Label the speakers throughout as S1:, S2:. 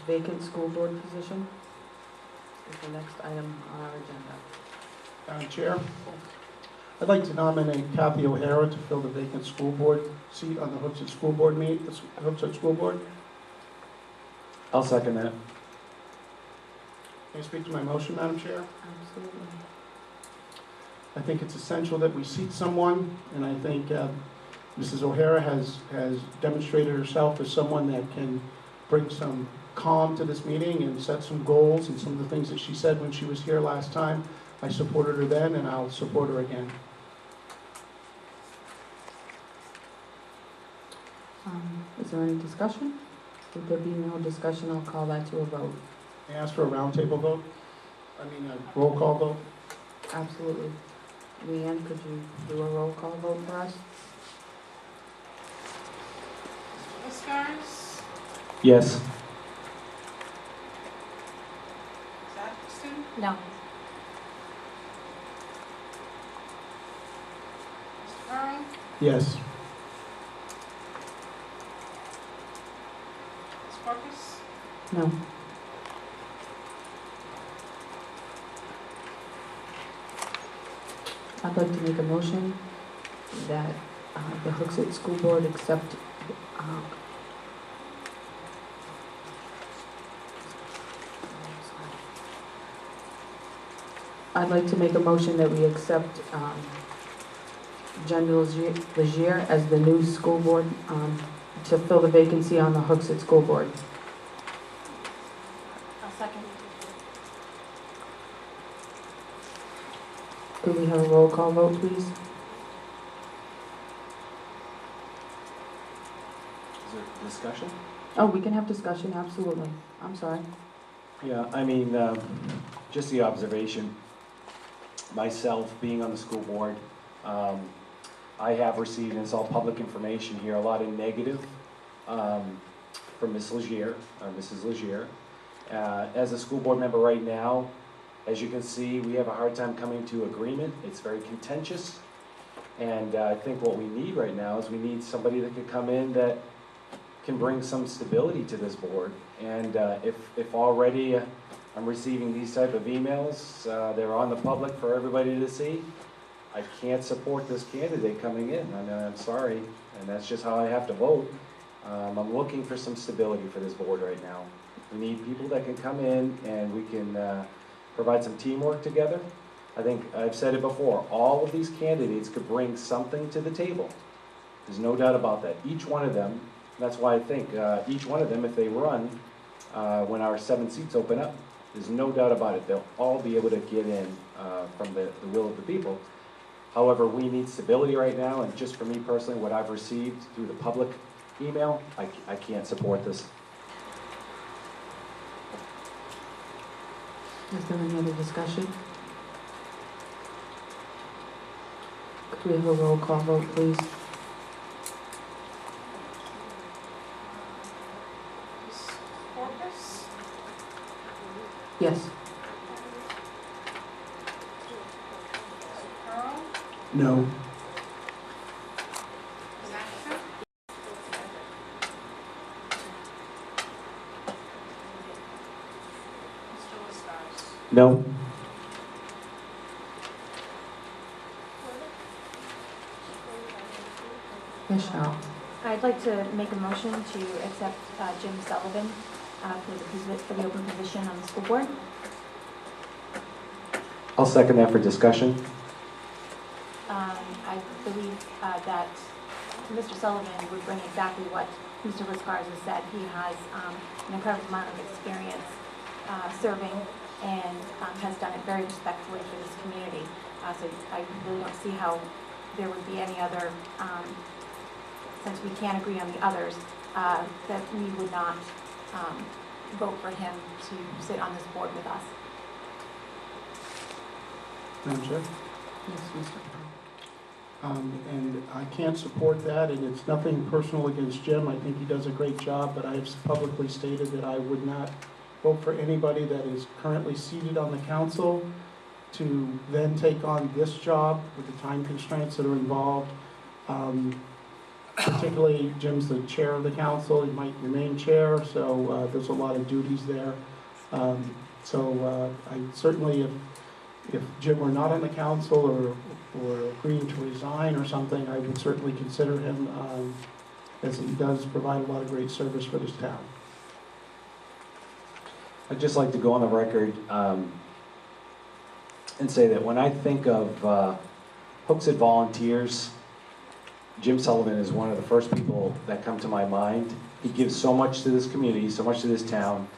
S1: Vacant school board position is the next item on our agenda.
S2: Madam Chair, I'd like to nominate Kathy O'Hara to fill the vacant school board seat on the Hooksett School Board Hooksett School Board.
S3: I'll second that.
S2: May I speak to my motion, Madam Chair?
S1: Absolutely.
S2: I think it's essential that we seat someone, and I think Mrs. O'Hara has demonstrated herself as someone that can bring some calm to this meeting and set some goals, and some of the things that she said when she was here last time. I supported her then, and I'll support her again.
S1: Is there any discussion? If there be no discussion, I'll call that to a vote.
S2: May I ask for a roundtable vote? A roll call vote?
S1: Absolutely. Leanne, could you do a roll call vote for us?
S4: Whiskers,
S3: Yes.
S4: Saxton,
S1: No.
S4: Mr. Curran,
S2: Yes.
S4: Ms. Farkas,
S1: No. I'd like to make a motion that the Hooksett School Board accept I'd like to make a motion that we accept Jen Legier as the new school board to fill the vacancy on the Hooksett School Board.
S4: I'll second.
S1: Could we have a roll call vote, please?
S3: Is there discussion?
S1: Oh, we can have discussion, absolutely. I'm sorry.
S3: Yeah, just the observation. Myself, being on the school board, I have received, and it's all public information here, a lot of negative from Ms. Legier, or Mrs. Legier. As a school board member right now, as you can see, we have a hard time coming to agreement. It's very contentious. And I think what we need right now is we need somebody that can come in that can bring some stability to this board. And if already I'm receiving these type of emails, they're on the public for everybody to see, I can't support this candidate coming in. I mean, I'm sorry, and that's just how I have to vote. I'm looking for some stability for this board right now. We need people that can come in and we can provide some teamwork together. I think I've said it before, all of these candidates could bring something to the table. There's no doubt about that. Each one of them, that's why I think each one of them, if they run, when our 7 seats open up, there's no doubt about it. They'll all be able to get in from the will of the people. However, we need stability right now, and just for me personally, what I've received through the public email, I can't support this.
S1: Is there any other discussion? Could we have a roll call vote, please?
S4: Ms. Farkas,
S1: Yes.
S4: Mr. Curran,
S2: No.
S4: Saxton, Mr. Whiskers.
S3: No.
S1: Michelle?
S5: I'd like to make a motion to accept Jim Sullivan for the open position on the school board.
S3: I'll second that for discussion.
S5: I believe that Mr. Sullivan would bring exactly what Mr. Whiskers has said. He has an incredible amount of experience serving and has done it very respectfully for this community. So I really don't see how there would be any other, since we can't agree on the others, that we would not vote for him to sit on this board with us.
S2: Madam Chair?
S1: Yes, Mr.
S2: And I can't support that, and it's nothing personal against Jim. I think he does a great job, but I have publicly stated that I would not vote for anybody that is currently seated on the council to then take on this job with the time constraints that are involved. particularly Jim's the chair of the council, he might remain chair, so there's a lot of duties there. I certainly, if Jim were not on the council or agreeing to resign or something, I would certainly consider him, as he does provide a lot of great service for this town.
S3: I'd just like to go on the record and say that when I think of Hooksett volunteers, Jim Sullivan is one of the first people that come to my mind. He gives so much to this community, so much to this town,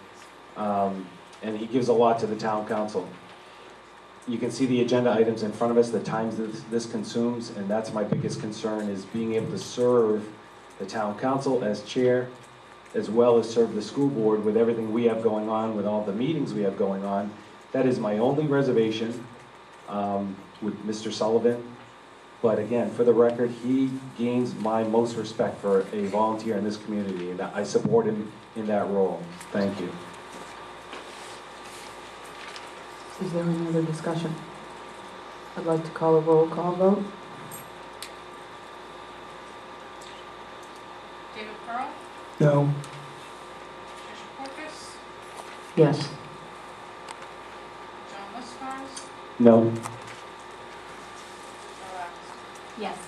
S3: and he gives a lot to the town council. You can see the agenda items in front of us, the times this consumes, and that's my biggest concern, is being able to serve the town council as chair, as well as serve the school board with everything we have going on, with all the meetings we have going on. That is my only reservation with Mr. Sullivan. But again, for the record, he gains my most respect for a volunteer in this community, and I support him in that role. Thank you.
S1: Is there any other discussion? I'd like to call a roll call vote.
S4: David Pearl,
S2: No.
S4: Tricia Corpus,
S1: Yes.
S4: John Liscars,
S3: No.
S4: Joe Axe.
S5: Yes.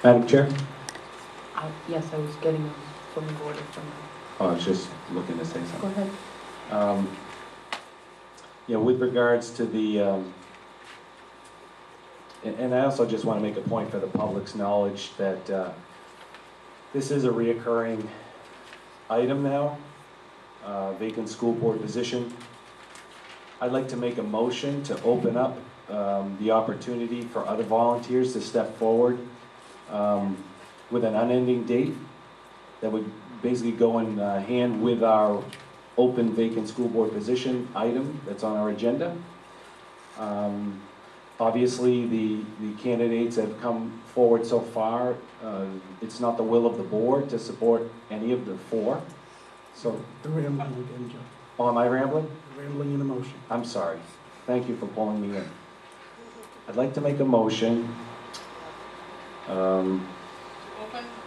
S3: Madam Chair?
S1: Yes, I was getting them from the board from.
S3: Oh, I was just looking to say
S1: Go
S3: something.
S1: ahead.
S3: Yeah, with regards to the, and I also just want to make a point for the public's knowledge that this is a reoccurring item now, vacant school board position. I'd like to make a motion to open up the opportunity for other volunteers to step forward with an unending date that would basically go in hand with our open vacant school board position item that's on our agenda. Obviously, the candidates have come forward so far. It's not the will of the board to support any of the four. So,
S2: The rambling again, Joe.
S3: oh, am I rambling?
S2: The rambling in a motion.
S3: I'm sorry. Thank you for pulling me in. I'd like to make a motion.
S4: To open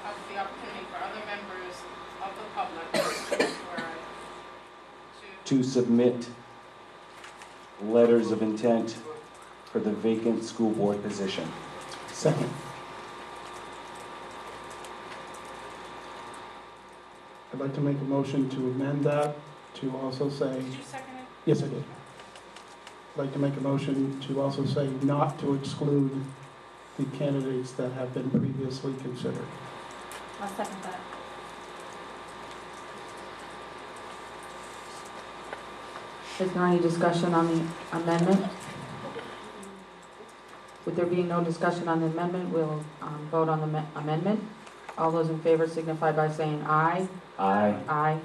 S4: up the opportunity for other members of the public
S3: To submit letters of intent for the vacant school board position.
S2: Second. I'd like to make a motion to amend that to also say,
S4: Did you second it?
S2: yes, I did. I'd like to make a motion to also say not to exclude the candidates that have been previously considered.
S5: I'll second that.
S1: Is there any discussion on the amendment? With there being no discussion on the amendment, we'll vote on the amendment. All those in favor signify by saying aye.
S3: Aye.
S1: Aye.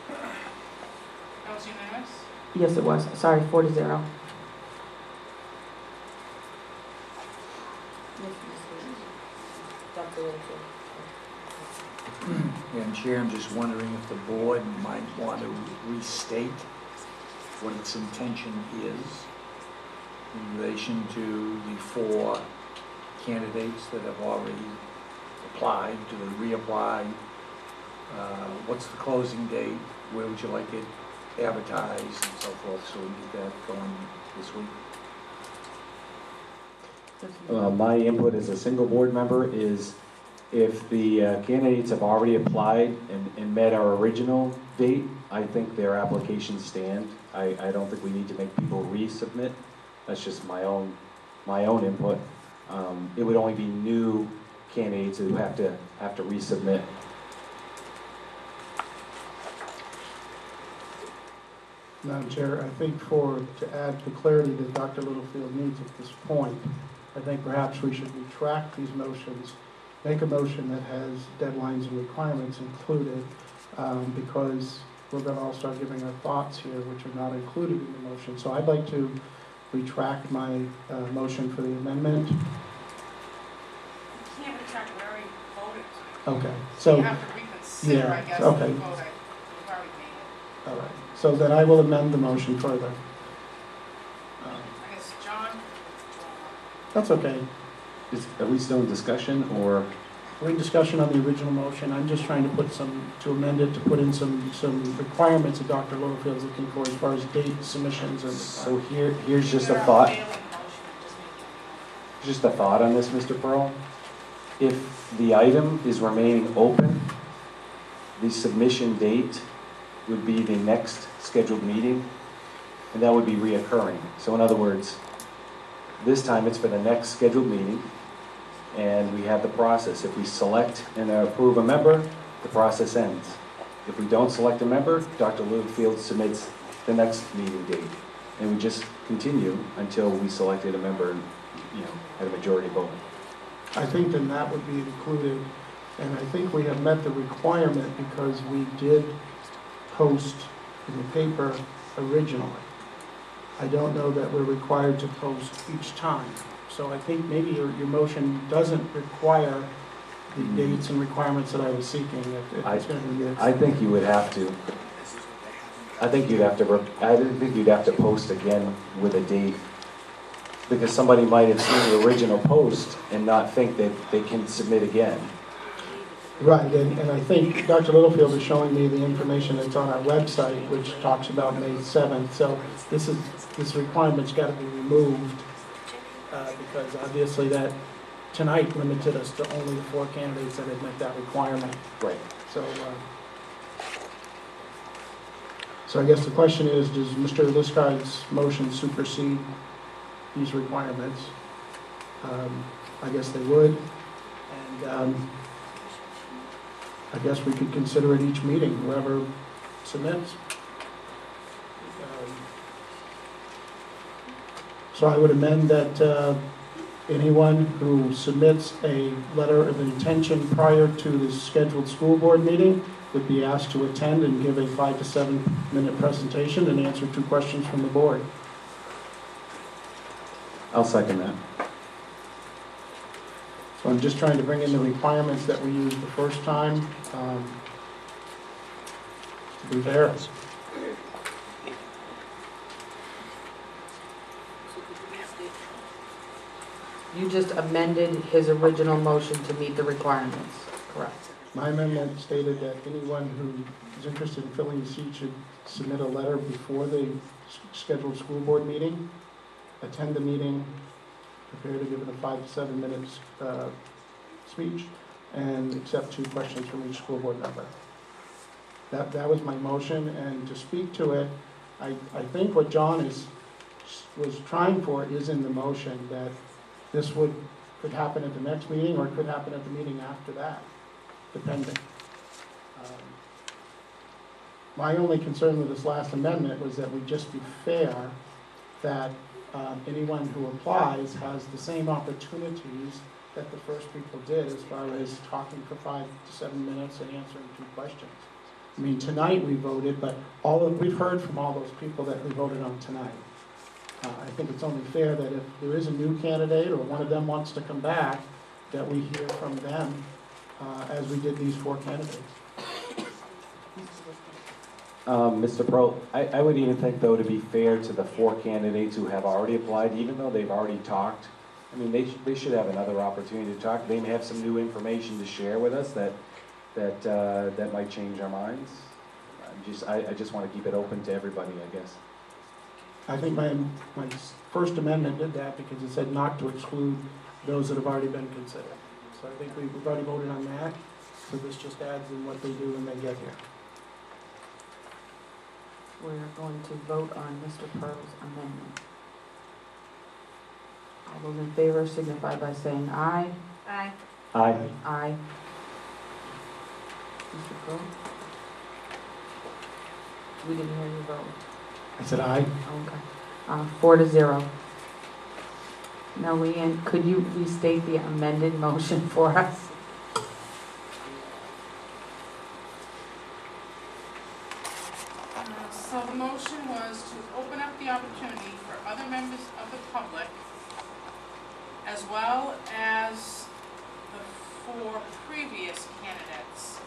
S4: That was unanimous?
S1: Yes, it was. Sorry, 4-0.
S6: Madam Chair, I'm just wondering if the board might want to restate what its intention is in relation to the four candidates that have already applied. Do they reapply? What's the closing date? Where would you like it advertised and so forth, so we can get that going this week?
S3: My input as a single board member is if the candidates have already applied and met our original date, I think their applications stand. I don't think we need to make people resubmit. That's just my own input. It would only be new candidates who have to resubmit.
S2: Madam Chair, I think to add the clarity that Dr. Littlefield needs at this point, I think perhaps we should retract these motions, make a motion that has deadlines and requirements included, because we're gonna all start giving our thoughts here, which are not included in the motion. So I'd like to retract my motion for the amendment.
S4: You can't retract, we already voted.
S2: Okay,
S4: So
S2: so,
S4: you have to reconsider,
S2: yeah,
S4: I guess,
S2: okay.
S4: the vote. We've already made it.
S2: all right, so then I will amend the motion further.
S4: I guess John,
S2: That's okay.
S3: Are we still in discussion, or?
S2: We're in discussion on the original motion. I'm just trying to to amend it, to put in some requirements that Dr. Littlefield's looking for as far as date submissions and.
S3: So here's just a
S4: You're
S3: thought.
S4: failing the motion and just making it.
S3: Just a thought on this, Mr. Pearl. If the item is remaining open, the submission date would be the next scheduled meeting, and that would be reoccurring. So in other words, this time it's for the next scheduled meeting, and we have the process. If we select and approve a member, the process ends. If we don't select a member, Dr. Littlefield submits the next meeting date, and we just continue until we selected a member, at a majority vote.
S2: I think then that would be included, and I think we have met the requirement because we did post in the paper originally. I don't know that we're required to post each time. So I think maybe your motion doesn't require the dates and requirements that I was seeking. If it's going to be
S3: I think you would have to. I think you'd have to post again with a date, because somebody might have seen the original post and not think that they can submit again.
S2: Right, and I think Dr. Littlefield is showing me the information that's on our website, which talks about May 7th. So this requirement's got to be removed, because obviously that tonight limited us to only the 4 candidates that had met that requirement.
S3: Right.
S2: So I guess the question is, does Mr. Liscard's motion supersede these requirements? I guess they would, and I guess we could consider at each meeting, whoever submits. So I would amend that anyone who submits a letter of intention prior to the scheduled school board meeting would be asked to attend and give a 5 to 7 minute presentation and answer 2 questions from the board.
S3: I'll second that.
S2: So I'm just trying to bring in the requirements that we used the first time, to be fair.
S1: You just amended his original motion to meet the requirements, correct?
S2: My amendment stated that anyone who is interested in filling the seat should submit a letter before the scheduled school board meeting, attend the meeting, prepare to give it a 5 to 7 minutes speech, and accept 2 questions from each school board member. That was my motion, and to speak to it, I think what John was trying for is in the motion, that this could happen at the next meeting, or it could happen at the meeting after that, depending. My only concern with this last amendment was that we just be fair, that anyone who applies has the same opportunities that the first people did, as far as talking for 5 to 7 minutes and answering 2 questions. I mean, tonight we voted, but we've heard from all those people that we voted on tonight. I think it's only fair that if there is a new candidate, or one of them wants to come back, that we hear from them, as we did these 4 candidates.
S3: Mr. Pearl, I would even think, though, to be fair to the 4 candidates who have already applied, even though they've already talked, I mean, they should have another opportunity to talk. They may have some new information to share with us that might change our minds. I just want to keep it open to everybody, I guess.
S2: I think my first amendment did that because it said not to exclude those that have already been considered. So I think we've already voted on that, so this just adds in what they do when they get here.
S1: We're going to vote on Mr. Pearl's amendment. All those in favor signify by saying aye.
S5: Aye.
S3: Aye.
S1: Aye. Mr. Pearl? We didn't hear you vote.
S2: I said aye.
S1: Okay. 4 to 0. Now, Leanne, could you restate the amended motion for us?
S4: So the motion was to open up the opportunity for other members of the public, as well as the 4 previous candidates,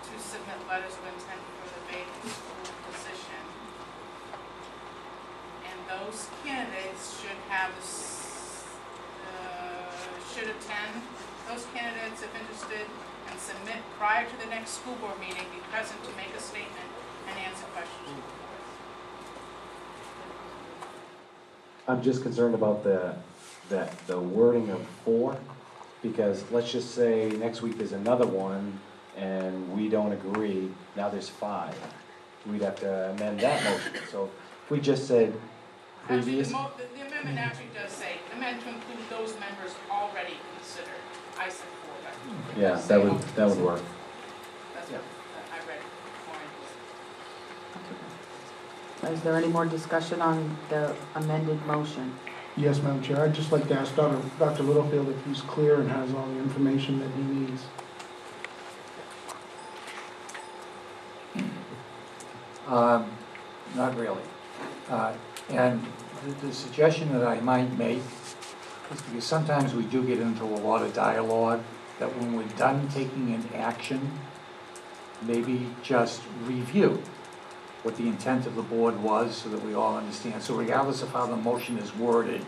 S4: to submit letters of intent for the vacant school position. And those candidates should have, should attend, those candidates, if interested, and submit prior to the next school board meeting, be present to make a statement and answer questions.
S3: I'm just concerned about the wording of 4, because let's just say next week there's another one, and we don't agree, now there's 5. We'd have to amend that motion. So if we just said
S4: Actually,
S3: previous,
S4: the amendment actually does say, amend to include those members already considered. I said 4, but. it
S3: yeah,
S4: does say
S3: that
S4: all
S3: would
S4: considered.
S3: work.
S4: That's what I read before.
S1: Is there any more discussion on the amended motion?
S2: Yes, Madam Chair, I'd just like to ask Dr. Littlefield if he's clear and has all the information that he needs.
S6: Not really. And the suggestion that I might make is because sometimes we do get into a lot of dialogue, that when we're done taking an action, maybe just review what the intent of the board was so that we all understand. So regardless of how the motion is worded,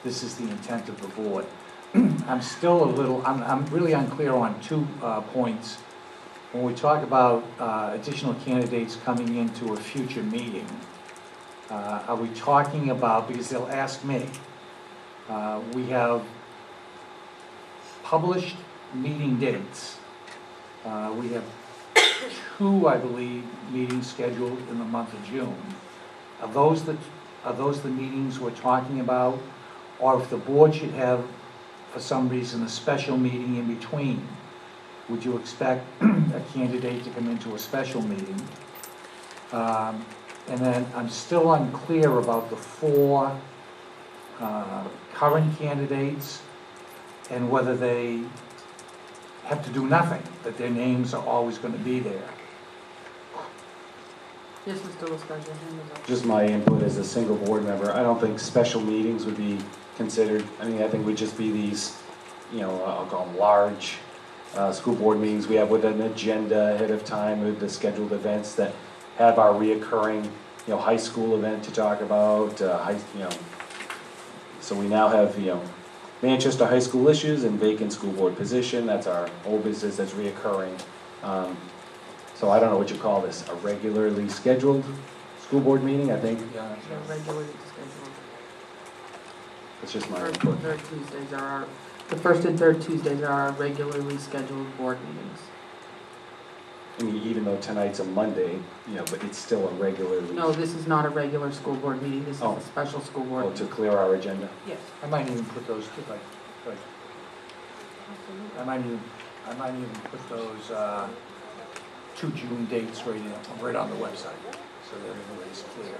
S6: this is the intent of the board. I'm still a little, I'm really unclear on 2 points. When we talk about additional candidates coming into a future meeting, are we talking about, because they'll ask me, we have published meeting dates. We have 2, I believe, meetings scheduled in the month of June. Are those the meetings we're talking about? Or if the board should have, for some reason, a special meeting in between, would you expect a candidate to come into a special meeting? And then I'm still unclear about the 4 current candidates and whether they have to do nothing, that their names are always going to be there.
S1: Yes, Mr. Liscard, your hand is up.
S3: Just my input as a single board member, I don't think special meetings would be considered. I mean, I think we'd just be these, I'll call them large school board meetings we have with an agenda ahead of time, with the scheduled events that have our reoccurring, high school event to talk about, so we now have, Manchester high school issues and vacant school board position. That's our old business that's reoccurring. So I don't know what you call this, a regularly scheduled school board meeting, I think.
S6: Yeah,
S1: They're regularly scheduled.
S3: It's just my
S1: First
S3: input.
S1: and third Tuesdays are our, the first and third Tuesdays are our regularly scheduled board meetings.
S3: I mean, even though tonight's a Monday, but it's still a regularly.
S1: No, this is not a regular school board meeting, this is
S3: Oh.
S1: a special school board
S3: Oh,
S1: meeting.
S3: to clear our agenda.
S1: Yes.
S6: I might even put those, I might even put those 2 June dates right on the website, so that everybody's clear.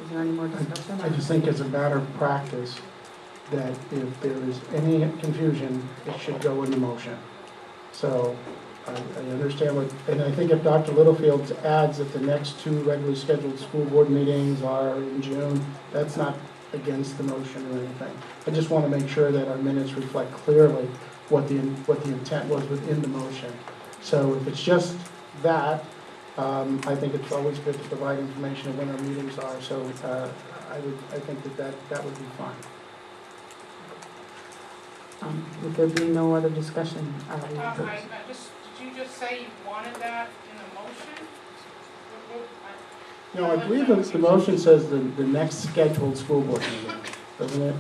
S1: Is there any more discussion?
S2: I just think as a matter of practice, that if there is any confusion, it should go in the motion. So I understand what, and I think if Dr. Littlefield adds that the next 2 regularly scheduled school board meetings are in June, that's not against the motion or anything. I just want to make sure that our minutes reflect clearly what the intent was within the motion. So if it's just that, I think it's always good to provide information of when our meetings are, so I think that would be fine.
S1: Would there be no other discussion?
S4: Did you just say you wanted that in the motion?
S2: No, I believe the motion says the next scheduled school board meeting, doesn't it?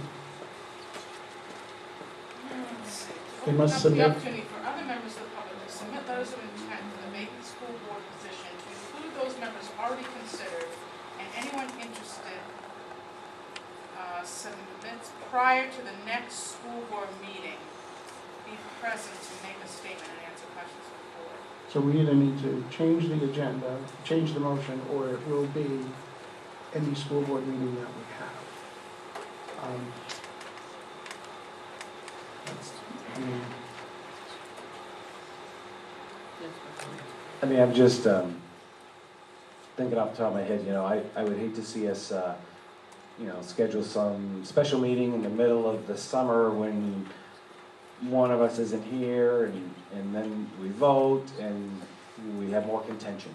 S2: They must
S4: Open
S2: submit-
S4: up the opportunity for other members of the public to submit letters of intent for the vacant school board position, to include those members already considered, and anyone interested submits prior to the next school board meeting, be present to make a statement and answer questions of the board.
S2: So we either need to change the agenda, change the motion, or it will be any school board meeting that we have. I mean,
S3: I mean, I'm just thinking off the top of my head, I would hate to see us, schedule some special meeting in the middle of the summer when one of us isn't here, and then we vote, and we have more contention.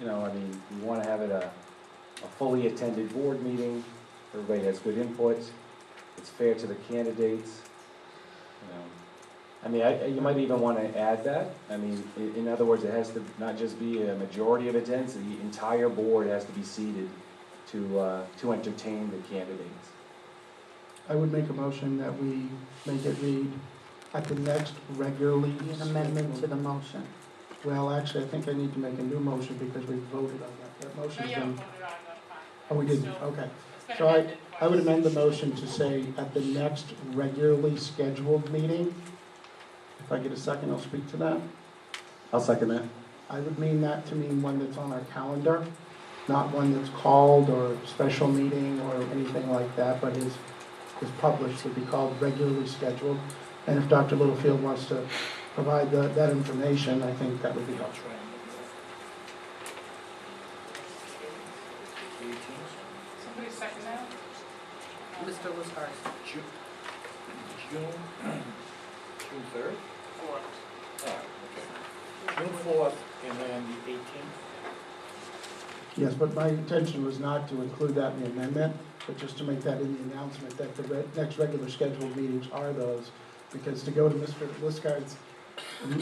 S3: We want to have it a fully attended board meeting, everybody has good input, it's fair to the candidates. You might even want to add that. In other words, it has to not just be a majority of attendance, the entire board has to be seated to entertain the candidates.
S2: I would make a motion that we make it read at the next regularly.
S1: An amendment to the motion.
S2: Well, actually, I think I need to make a new motion because we voted on that. That
S4: No,
S2: motion's
S4: you
S2: been,
S4: haven't voted on it,
S2: oh, we didn't,
S4: Still-
S2: okay.
S4: it's been
S2: So
S4: amended
S2: I would
S4: twice.
S2: amend the motion to say at the next regularly scheduled meeting. If I get a second, I'll speak to that.
S3: I'll second that.
S2: I would mean that to mean one that's on our calendar, not one that's called or special meeting or anything like that, but is published, would be called regularly scheduled. And if Dr. Littlefield wants to provide that information, I think that would be helpful.
S4: Somebody second that?
S1: Mr. Liscars.
S6: June 3rd?
S4: Fourth.
S6: June 4th, and then the 18th?
S2: Yes, but my intention was not to include that in the amendment, but just to make that in the announcement that the next regular scheduled meetings are those. Because to go to Mr. Liscard's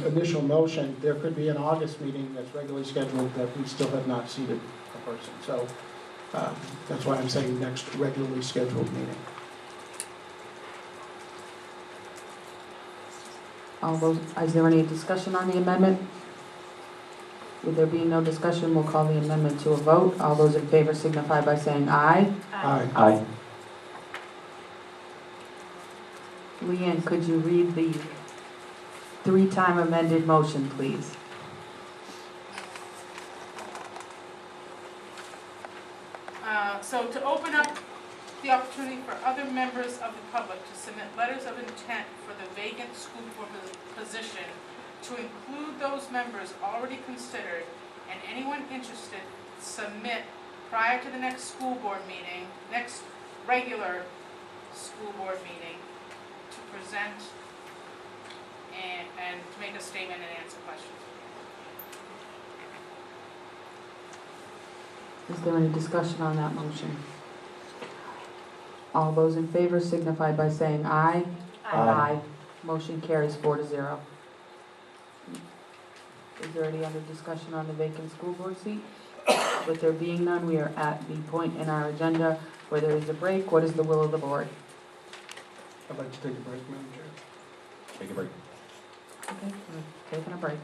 S2: initial motion, there could be an August meeting that's regularly scheduled that we still have not seated a person. So that's why I'm saying next regularly scheduled meeting.
S1: Is there any discussion on the amendment? With there being no discussion, we'll call the amendment to a vote. All those in favor signify by saying aye.
S2: Aye.
S3: Aye.
S1: Leanne, could you read the three-time amended motion, please?
S4: So to open up the opportunity for other members of the public to submit letters of intent for the vacant school board position, to include those members already considered, and anyone interested submit prior to the next school board meeting, next regular school board meeting, to present and to make a statement and answer questions.
S1: Is there any discussion on that motion? All those in favor signify by saying aye.
S3: Aye.
S1: Motion carries 4-0. Is there any other discussion on the vacant school board seat? With there being none, we are at the point in our agenda where there is a break. What is the will of the board?
S2: I'd like to take a break, Madam Chair.
S3: Take a break.
S1: Okay, we're taking a break.